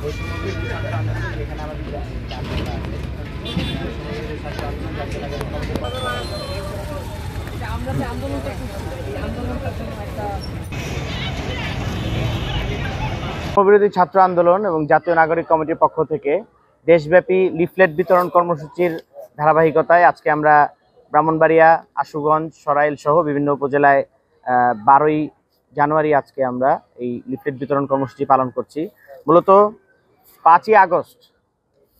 বিরোধী ছাত্র আন্দোলন এবং জাতীয় নাগরিক কমিটির পক্ষ থেকে দেশব্যাপী লিফলেট বিতরণ কর্মসূচির ধারাবাহিকতায় আজকে আমরা ব্রাহ্মণবাড়িয়া, আশুগঞ্জ, সরাইল সহ বিভিন্ন উপজেলায় 12ই জানুয়ারি আজকে আমরা এই লিফলেট বিতরণ কর্মসূচি পালন করছি। মূলত 5ই আগস্ট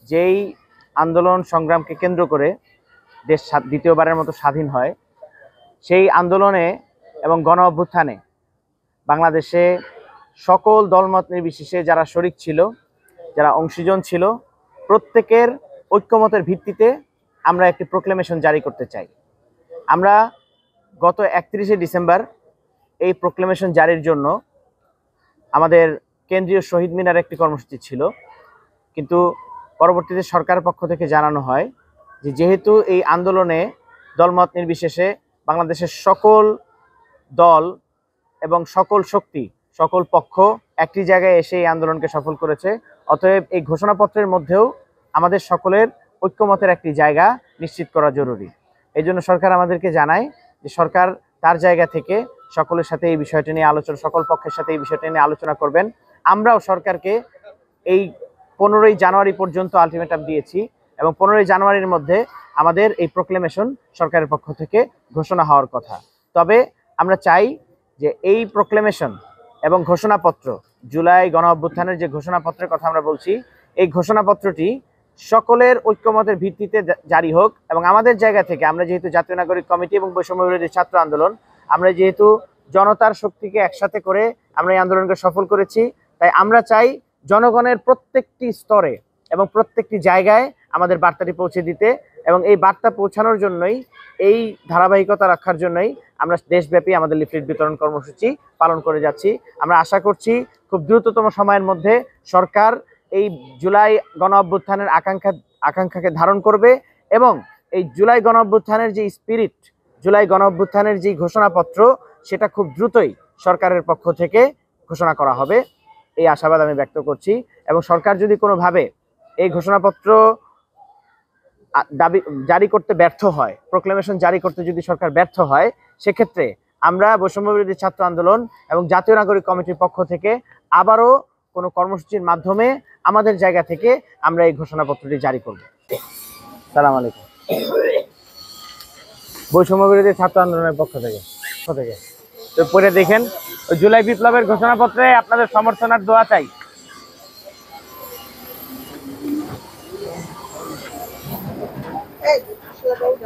যেই আন্দোলন সংগ্রামকে কেন্দ্র করে দেশ দ্বিতীয়বারের মতো স্বাধীন হয়, সেই আন্দোলনে এবং গণ অভ্যুত্থানে বাংলাদেশে সকল দলমত নির্বিশেষে যারা শরিক ছিল, যারা অংশীজন ছিল, প্রত্যেকের ঐক্যমতের ভিত্তিতে আমরা একটি প্রোক্লেমেশন জারি করতে চাই। আমরা গত 31শে ডিসেম্বর এই প্রোক্লেমেশন জারির জন্য আমাদের কেন্দ্রীয় শহীদ মিনার একটি কর্মসূচি ছিল, কিন্তু পরবর্তীতে সরকারের পক্ষ থেকে জানানো হয় যে যেহেতু এই আন্দোলনে দলমত নির্বিশেষে বাংলাদেশের সকল দল এবং সকল শক্তি, সকল পক্ষ একটি জায়গায় এসে এই আন্দোলনকে সফল করেছে, অতএব এই ঘোষণাপত্রের মধ্যেও আমাদের সকলের ঐক্যমতের একটি জায়গা নিশ্চিত করা জরুরি। এই জন্য সরকার আমাদেরকে জানায় যে সরকার তার জায়গা থেকে সকলের সাথে এই বিষয়টি নিয়ে আলোচনা, সকল পক্ষের সাথে এই বিষয়টি নিয়ে আলোচনা করবেন। আমরাও সরকারকে এই 15ই জানুয়ারি পর্যন্ত আলটিমেটাম দিয়েছি এবং 15ই জানুয়ারির মধ্যে আমাদের এই প্রোক্লেমেশন সরকারের পক্ষ থেকে ঘোষণা হওয়ার কথা। তবে আমরা চাই যে এই প্রোক্লেমেশন এবং ঘোষণাপত্র, জুলাই গণ অভ্যুত্থানের যে ঘোষণাপত্রের কথা আমরা বলছি, এই ঘোষণাপত্রটি সকলের ঐক্যমতের ভিত্তিতে জারি হোক এবং আমাদের জায়গা থেকে আমরা যেহেতু জাতীয় নাগরিক কমিটি এবং বৈষম্য বিরোধী ছাত্র আন্দোলন, আমরা যেহেতু জনতার শক্তিকে একসাথে করে আমরা এই আন্দোলনকে সফল করেছি, তাই আমরা চাই জনগণের প্রত্যেকটি স্তরে এবং প্রত্যেকটি জায়গায় আমাদের বার্তাটি পৌঁছে দিতে, এবং এই বার্তা পৌঁছানোর জন্যই, এই ধারাবাহিকতা রাখার জন্যই আমরা দেশব্যাপী আমাদের লিফলেট বিতরণ কর্মসূচি পালন করে যাচ্ছি। আমরা আশা করছি খুব দ্রুততম সময়ের মধ্যে সরকার এই জুলাই গণ অভ্যুত্থানের আকাঙ্ক্ষাকে ধারণ করবে এবং এই জুলাই গণ অভ্যুত্থানের যে স্পিরিট, জুলাই গণ অভ্যুত্থানের যে ঘোষণাপত্র, সেটা খুব দ্রুতই সরকারের পক্ষ থেকে ঘোষণা করা হবে, এই আশাবাদ আমি ব্যক্ত করছি। এবং সরকার যদি কোনোভাবে এই ঘোষণাপত্র জারি করতে ব্যর্থ হয়, প্রোক্লেমেশন জারি করতে যদি সরকার ব্যর্থ হয়, সেক্ষেত্রে আমরা বৈষম্য বিরোধী ছাত্র আন্দোলন এবং জাতীয় নাগরিক কমিটির পক্ষ থেকে আবারও কোনো কর্মসূচির মাধ্যমে আমাদের জায়গা থেকে আমরা এই ঘোষণাপত্রটি জারি করব। সালাম আলাইকুম। বৈষম্য বিরোধী ছাত্র আন্দোলনের পক্ষ থেকে তো পড়ে দেখেন, জুলাই বিপ্লবের ঘোষণাপত্রে আপনাদের সমর্থন আর দোয়া চাই।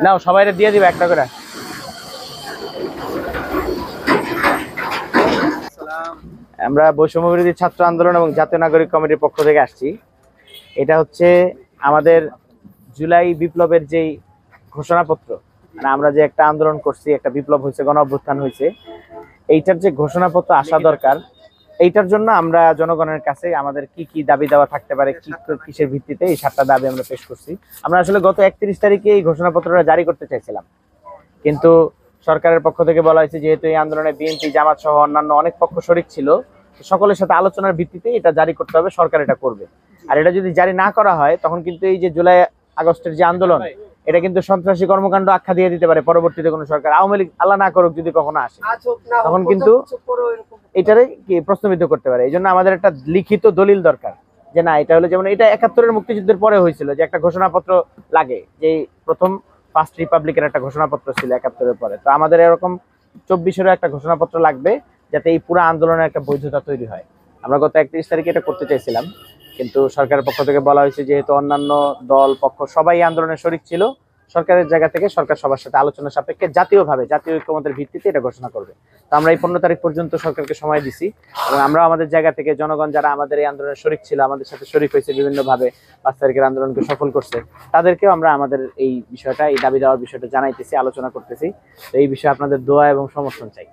নাও, সবাইরে দিয়ে দিবে একটা করে। আমরা বৈষম্য বিরোধী ছাত্র আন্দোলন এবং জাতীয় নাগরিক কমিটির পক্ষ থেকে আসছি। এটা হচ্ছে আমাদের জুলাই বিপ্লবের যেই ঘোষণাপত্র, মানে আমরা যে একটা আন্দোলন করছি, একটা বিপ্লব হয়েছে, গণ অভ্যুত্থান হয়েছে, এইটার যে ঘোষণাপত্র আসা দরকার, এইটার জন্য আমরা জনগণের কাছে আমাদের কি কি দাবি দেওয়া থাকতে পারে, কিসের ভিত্তিতে এই 7টা দাবি আমরা পেশ করছি। আমরা আসলে গত 31 তারিখে এই ঘোষণাপত্রটা জারি করতে চাইছিলাম, কিন্তু সরকারের পক্ষ থেকে বলা হয়েছে যেহেতু এই আন্দোলনে বিএনপি, জামাত সহ অন্যান্য অনেক পক্ষ শরিক ছিল, সকলের সাথে আলোচনার ভিত্তিতে এটা জারি করতে হবে, সরকার এটা করবে। আর এটা যদি জারি না করা হয়, তখন কিন্তু এই যে জুলাই আগস্টের যে আন্দোলন, এটা কিন্তু সন্ত্রাসী কর্মকাণ্ড আখ্যা দিয়ে দিতে পারে পরবর্তীতে কোনো সরকার, আওয়ামী লীগ আল্লাহ না করুক যদি কখনো আসে, তখন কিন্তু এটারে কি প্রশ্নবিদ্ধ করতে পারে। এই জন্য আমাদের একটা লিখিত দলিল দরকার যে না, এটা হলো, যেমন এটা 71-এর মুক্তিযুদ্ধের পরে হয়েছিল যে একটা ঘোষণাপত্র লাগে, যে প্রথম ফার্স্ট রিপাবলিকের একটা ঘোষণাপত্র ছিল 71-এর পরে। তো আমাদের এরকম 24-এরও একটা ঘোষণাপত্র লাগবে, যাতে এই পুরো আন্দোলনের একটা বৈধতা তৈরি হয়। আমরা গত 31 তারিখে এটা করতে চাইছিলাম, কিন্তু সরকারের পক্ষ থেকে বলা হয়েছে যেহেতু অন্যান্য দল পক্ষ সবাই আন্দোলনে শরিক ছিল, সরকারের জায়গা থেকে সরকার সবার সাথে আলোচনা সাপেক্ষে জাতীয়ভাবে, জাতীয় ঐক্যমতের ভিত্তিতে এটা ঘোষণা করবে। তো আমরা এই 15 তারিখ পর্যন্ত সরকারকে সময় দিছি, এবং আমরা আমাদের জায়গা থেকে জনগণ যারা আমাদের এই আন্দোলনে শরিক ছিল, আমাদের সাথে শরিক হয়েছে বিভিন্নভাবে, 5 তারিখের আন্দোলনকে সফল করছে, তাদেরকেও আমরা আমাদের এই বিষয়টা, এই দাবি দেওয়ার বিষয়টা জানাইতেছি, আলোচনা করতেছি। তো এই বিষয়ে আপনাদের দোয়া এবং সমর্থন চাই।